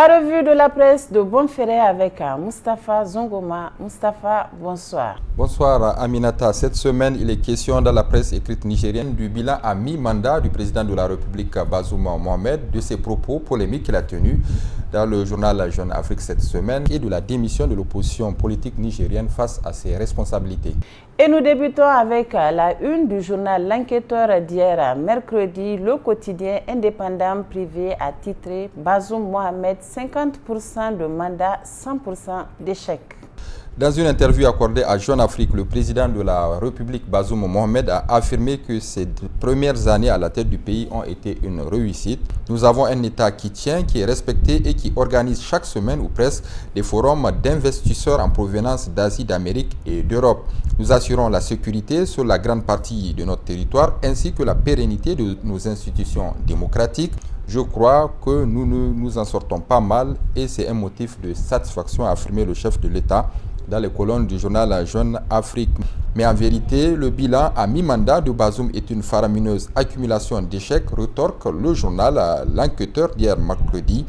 La revue de la presse de Bonferré avec Moustapha Zongoma. Moustapha, bonsoir. Bonsoir Aminata. Cette semaine, il est question dans la presse écrite nigérienne du bilan à mi-mandat du président de la République Bazoum Mohamed, de ses propos polémiques qu'il a tenus dans le journal Jeune Afrique cette semaine et de la démission de l'opposition politique nigérienne face à ses responsabilités. Et nous débutons avec la une du journal L'Enquêteur d'hier mercredi. Le quotidien indépendant privé a titré Bazoum Mohamed 50% de mandat, 100% d'échec. Dans une interview accordée à Jeune Afrique, le président de la République Bazoum Mohamed a affirmé que ses premières années à la tête du pays ont été une réussite. Nous avons un État qui tient, qui est respecté et qui organise chaque semaine ou presque des forums d'investisseurs en provenance d'Asie, d'Amérique et d'Europe. Nous assurons la sécurité sur la grande partie de notre territoire ainsi que la pérennité de nos institutions démocratiques. Je crois que nous nous en sortons pas mal et c'est un motif de satisfaction, a affirmé le chef de l'État dans les colonnes du journal Jeune Afrique. Mais en vérité, le bilan à mi-mandat de Bazoum est une faramineuse accumulation d'échecs, retorque le journal L'Enquêteur d'hier mercredi.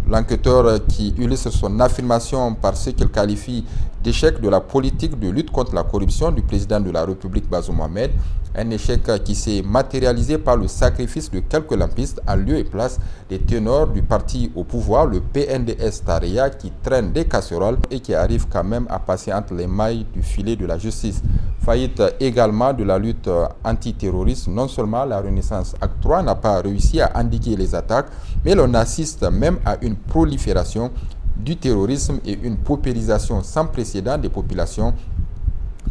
L'enquêteur qui illustre son affirmation par ce qu'il qualifie d'échec de la politique de lutte contre la corruption du président de la République Bazoum Mohamed, un échec qui s'est matérialisé par le sacrifice de quelques lampistes en lieu et place des ténors du parti au pouvoir, le PNDS Tareya, qui traîne des casseroles et qui arrive quand même à passer entre les mailles du filet de la justice. Faillite également de la lutte antiterroriste, non seulement la Renaissance Acte 3 n'a pas réussi à endiguer les attaques, mais l'on assiste même à une prolifération du terrorisme et une paupérisation sans précédent des populations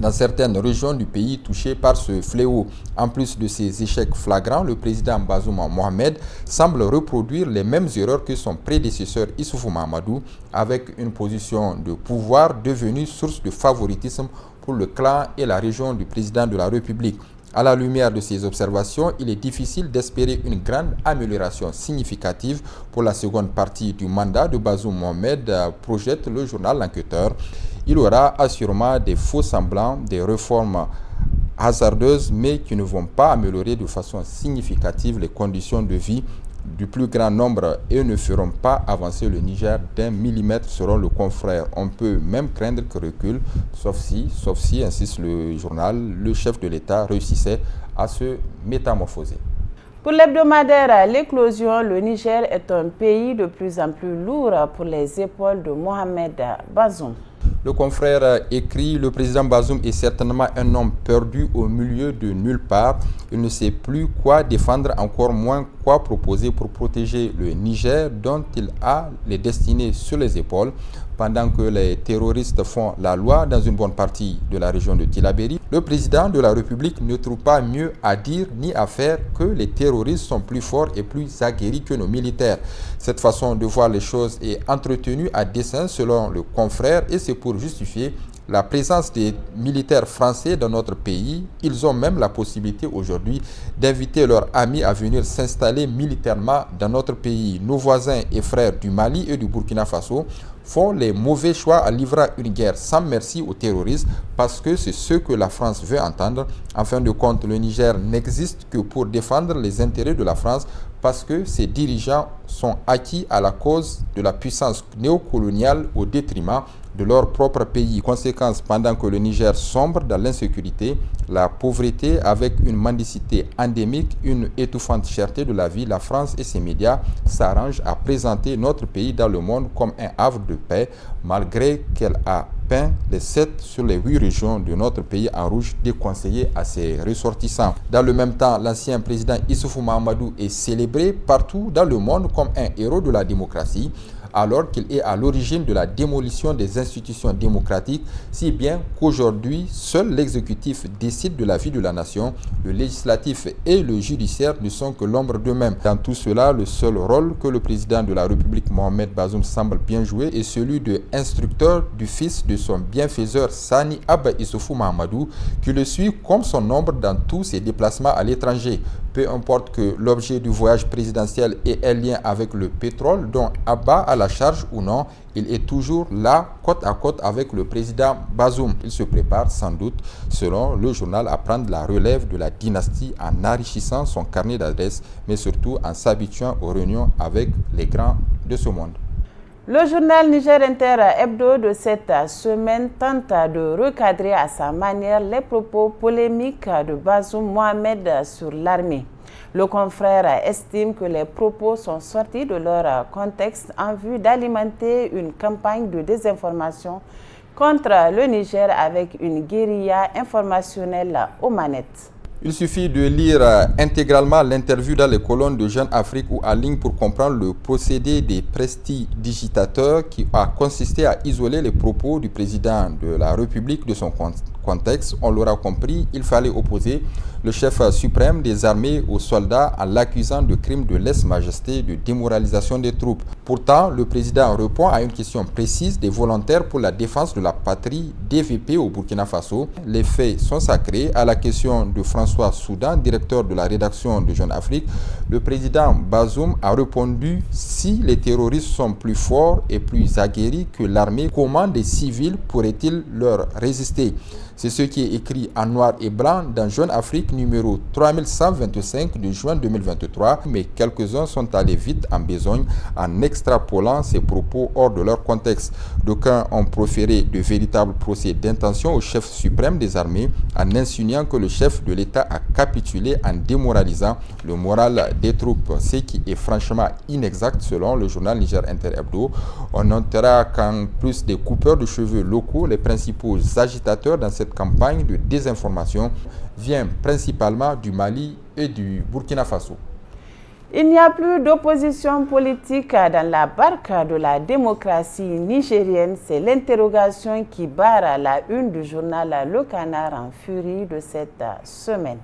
dans certaines régions du pays touchées par ce fléau. En plus de ces échecs flagrants, le président Bazoum Mohamed semble reproduire les mêmes erreurs que son prédécesseur Issoufou Mahamadou, avec une position de pouvoir devenue source de favoritisme pour le clan et la région du président de la République. À la lumière de ces observations, il est difficile d'espérer une grande amélioration significative pour la seconde partie du mandat de Bazoum Mohamed, projette le journal L'Enquêteur. Il aura assurément des faux semblants, des réformes hasardeuses, mais qui ne vont pas améliorer de façon significative les conditions de vie du plus grand nombre et ne feront pas avancer le Niger d'1 millimètre selon le confrère. On peut même craindre que recule, sauf si, insiste le journal, le chef de l'État réussissait à se métamorphoser. Pour l'hebdomadaire L'éclosion, le Niger est un pays de plus en plus lourd pour les épaules de Mohamed Bazoum. Le confrère écrit « Le président Bazoum est certainement un homme perdu au milieu de nulle part. Il ne sait plus quoi défendre, encore moins quoi proposer pour protéger le Niger dont il a les destinées sur les épaules. Pendant que les terroristes font la loi dans une bonne partie de la région de Tillabéri, le président de la République ne trouve pas mieux à dire ni à faire que les terroristes sont plus forts et plus aguerris que nos militaires. Cette façon de voir les choses est entretenue à dessein selon le confrère et c'est pour justifier la présence des militaires français dans notre pays. Ils ont même la possibilité aujourd'hui d'inviter leurs amis à venir s'installer militairement dans notre pays. Nos voisins et frères du Mali et du Burkina Faso font les mauvais choix en livrant une guerre sans merci aux terroristes parce que c'est ce que la France veut entendre. En fin de compte, le Niger n'existe que pour défendre les intérêts de la France parce que ses dirigeants sont acquis à la cause de la puissance néocoloniale au détriment de leur propre pays. Conséquence, pendant que le Niger sombre dans l'insécurité, la pauvreté avec une mendicité endémique, une étouffante cherté de la vie, la France et ses médias s'arrangent à présenter notre pays dans le monde comme un havre de paix, malgré qu'elle a peint les 7 sur les 8 régions de notre pays en rouge déconseillées à ses ressortissants. Dans le même temps, l'ancien président Issoufou Mahamadou est célébré partout dans le monde comme un héros de la démocratie, alors qu'il est à l'origine de la démolition des institutions démocratiques, si bien qu'aujourd'hui, seul l'exécutif décide de la vie de la nation, le législatif et le judiciaire ne sont que l'ombre d'eux-mêmes. Dans tout cela, le seul rôle que le président de la République Mohamed Bazoum semble bien jouer est celui de instructeur du fils de son bienfaiseur Sani Abba Issoufou Mahamadou, qui le suit comme son ombre dans tous ses déplacements à l'étranger. Peu importe que l'objet du voyage présidentiel ait un lien avec le pétrole dont Abba a la charge ou non, il est toujours là, côte à côte avec le président Bazoum. Il se prépare sans doute, selon le journal, à prendre la relève de la dynastie en enrichissant son carnet d'adresses, mais surtout en s'habituant aux réunions avec les grands de ce monde. Le journal Niger Inter Hebdo de cette semaine tente de recadrer à sa manière les propos polémiques de Bazoum Mohamed sur l'armée. Le confrère estime que les propos sont sortis de leur contexte en vue d'alimenter une campagne de désinformation contre le Niger avec une guérilla informationnelle aux manettes. Il suffit de lire intégralement l'interview dans les colonnes de Jeune Afrique ou en ligne pour comprendre le procédé des prestidigitateurs qui a consisté à isoler les propos du président de la République de son contexte. On l'aura compris, il fallait opposer le chef suprême des armées aux soldats en l'accusant de crimes de lèse-majesté, de démoralisation des troupes. Pourtant, le président répond à une question précise des volontaires pour la défense de la patrie DVP au Burkina Faso. Les faits sont sacrés. À la question de François Soudan, directeur de la rédaction de Jeune Afrique, le président Bazoum a répondu « Si les terroristes sont plus forts et plus aguerris que l'armée, comment des civils pourraient-ils leur résister ?» C'est ce qui est écrit en noir et blanc dans Jeune Afrique numéro 3125 de juin 2023, mais quelques-uns sont allés vite en besogne en extrapolant ces propos hors de leur contexte. D'aucuns ont proféré de véritables procès d'intention au chef suprême des armées en insinuant que le chef de l'État a capitulé en démoralisant le moral des troupes, ce qui est franchement inexact selon le journal Niger Inter Hebdo. On notera qu'en plus des coupeurs de cheveux locaux, les principaux agitateurs dans cette campagne de désinformation vient principalement du Mali et du Burkina Faso. Il n'y a plus d'opposition politique dans la barque de la démocratie nigérienne. C'est l'interrogation qui barre la une du journal Le Canard en furie de cette semaine.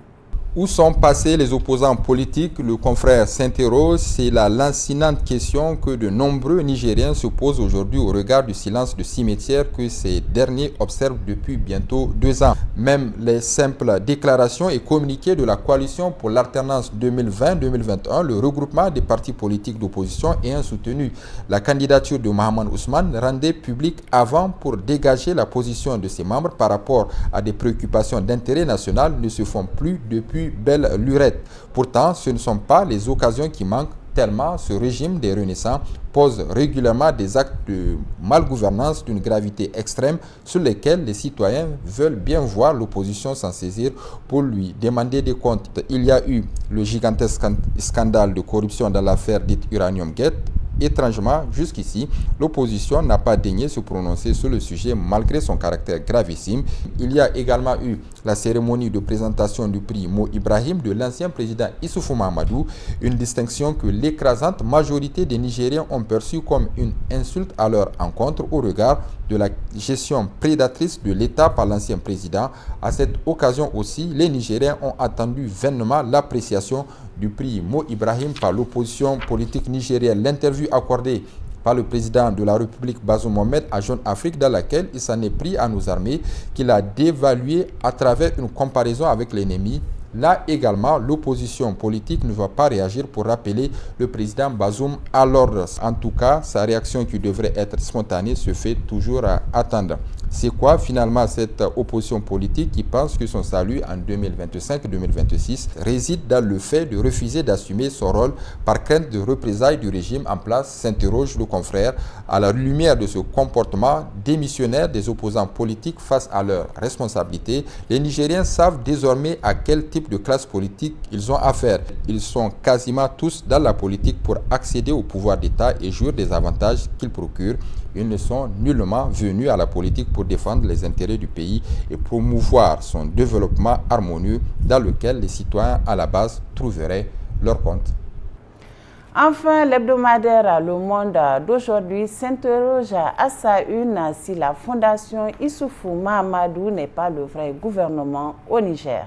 Où sont passés les opposants politiques? Le confrère s'interroge. C'est la lancinante question que de nombreux Nigériens se posent aujourd'hui au regard du silence de cimetière que ces derniers observent depuis bientôt 2 ans. Même les simples déclarations et communiqués de la coalition pour l'alternance 2020-2021, le regroupement des partis politiques d'opposition ayant soutenu la candidature de Mahaman Ousmane, rendait public avant pour dégager la position de ses membres par rapport à des préoccupations d'intérêt national ne se font plus depuis belle lurette. Pourtant, ce ne sont pas les occasions qui manquent tellement ce régime des renaissants pose régulièrement des actes de malgouvernance d'une gravité extrême sur lesquels les citoyens veulent bien voir l'opposition s'en saisir pour lui demander des comptes. Il y a eu le gigantesque scandale de corruption dans l'affaire dite Uranium Gate. Étrangement, jusqu'ici, l'opposition n'a pas daigné se prononcer sur le sujet malgré son caractère gravissime. Il y a également eu la cérémonie de présentation du prix Mo Ibrahim de l'ancien président Issoufou Mahamadou, une distinction que l'écrasante majorité des Nigériens ont perçue comme une insulte à leur encontre au regard de la gestion prédatrice de l'État par l'ancien président. À cette occasion aussi, les Nigériens ont attendu vainement l'appréciation du prix Mo Ibrahim par l'opposition politique nigérienne. L'interview accordée par le président de la République Bazoum Mohamed à Jeune Afrique, dans laquelle il s'en est pris à nos armées, qu'il a dévalué à travers une comparaison avec l'ennemi. Là également, l'opposition politique ne va pas réagir pour rappeler le président Bazoum à l'ordre. En tout cas, sa réaction qui devrait être spontanée se fait toujours attendre. C'est quoi finalement cette opposition politique qui pense que son salut en 2025-2026 réside dans le fait de refuser d'assumer son rôle par crainte de représailles du régime en place, s'interroge le confrère. À la lumière de ce comportement démissionnaire des opposants politiques face à leurs responsabilités, les Nigériens savent désormais à quel type de classe politique ils ont affaire. Ils sont quasiment tous dans la politique pour accéder au pouvoir d'État et jouir des avantages qu'ils procurent. Ils ne sont nullement venus à la politique pour défendre les intérêts du pays et promouvoir son développement harmonieux dans lequel les citoyens à la base trouveraient leur compte. Enfin, l'hebdomadaire Le Monde d'aujourd'hui s'interroge à sa une si la fondation Issoufou Mahamadou n'est pas le vrai gouvernement au Niger.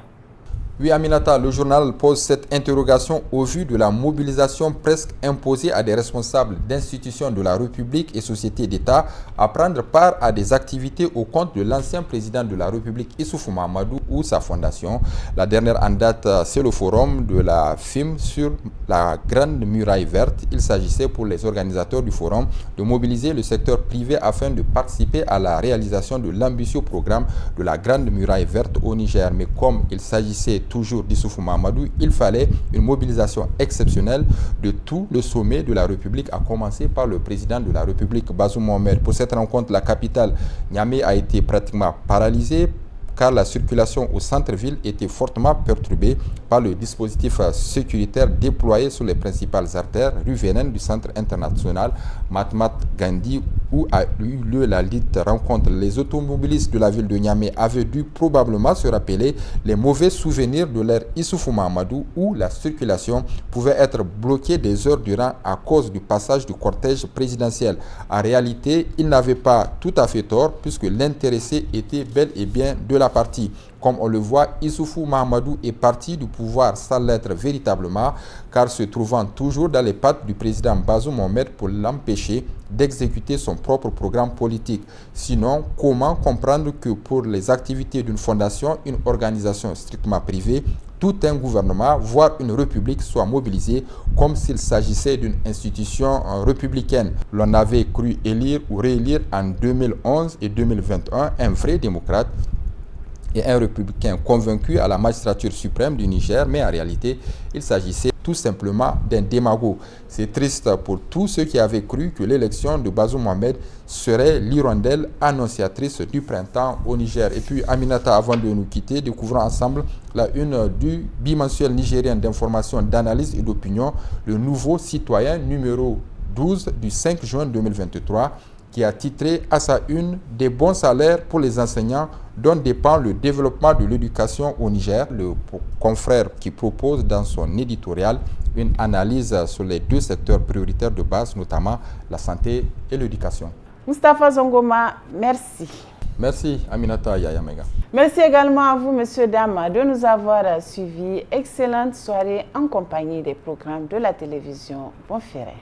Oui, Aminata, le journal pose cette interrogation au vu de la mobilisation presque imposée à des responsables d'institutions de la République et sociétés d'État à prendre part à des activités au compte de l'ancien président de la République Issoufou Mahamadou ou sa fondation. La dernière en date, c'est le forum de la FIM sur la Grande Muraille Verte. Il s'agissait pour les organisateurs du forum de mobiliser le secteur privé afin de participer à la réalisation de l'ambitieux programme de la Grande Muraille Verte au Niger. Mais comme il s'agissait toujours d'Issoufou Mahamadou, il fallait une mobilisation exceptionnelle de tout le sommet de la République, à commencer par le président de la République, Bazoum Mohamed. Pour cette rencontre, la capitale Niamey a été pratiquement paralysée, car la circulation au centre-ville était fortement perturbée par le dispositif sécuritaire déployé sur les principales artères riveraines du centre international Mahatma Gandhi, où a eu lieu la dite rencontre. Les automobilistes de la ville de Niamey avaient dû probablement se rappeler les mauvais souvenirs de l'ère Issoufou Mahamadou, où la circulation pouvait être bloquée des heures durant à cause du passage du cortège présidentiel. En réalité, il n'avait pas tout à fait tort, puisque l'intéressé était bel et bien de la partie. Comme on le voit, Issoufou Mahamadou est parti du pouvoir sans l'être véritablement, car se trouvant toujours dans les pattes du président Bazoum Mohamed pour l'empêcher d'exécuter son propre programme politique. Sinon, comment comprendre que pour les activités d'une fondation, une organisation strictement privée, tout un gouvernement, voire une république, soit mobilisé comme s'il s'agissait d'une institution républicaine? L'on avait cru élire ou réélire en 2011 et 2021 un vrai démocrate et un républicain convaincu à la magistrature suprême du Niger, mais en réalité, il s'agissait tout simplement d'un démagogue. C'est triste pour tous ceux qui avaient cru que l'élection de Bazoum Mohamed serait l'hirondelle annonciatrice du printemps au Niger. Et puis, Aminata, avant de nous quitter, découvrons ensemble la une du bimensuel nigérien d'information, d'analyse et d'opinion, le Nouveau Citoyen numéro 12 du 5 juin 2023, qui a titré à sa une « Des bons salaires pour les enseignants dont dépend le développement de l'éducation au Niger ». Le confrère qui propose dans son éditorial une analyse sur les deux secteurs prioritaires de base, notamment la santé et l'éducation. Moustapha Zongoma, merci. Merci Aminata Yayamega. Merci également à vous, messieurs, dames, de nous avoir suivis. Excellente soirée en compagnie des programmes de la télévision Bonferré.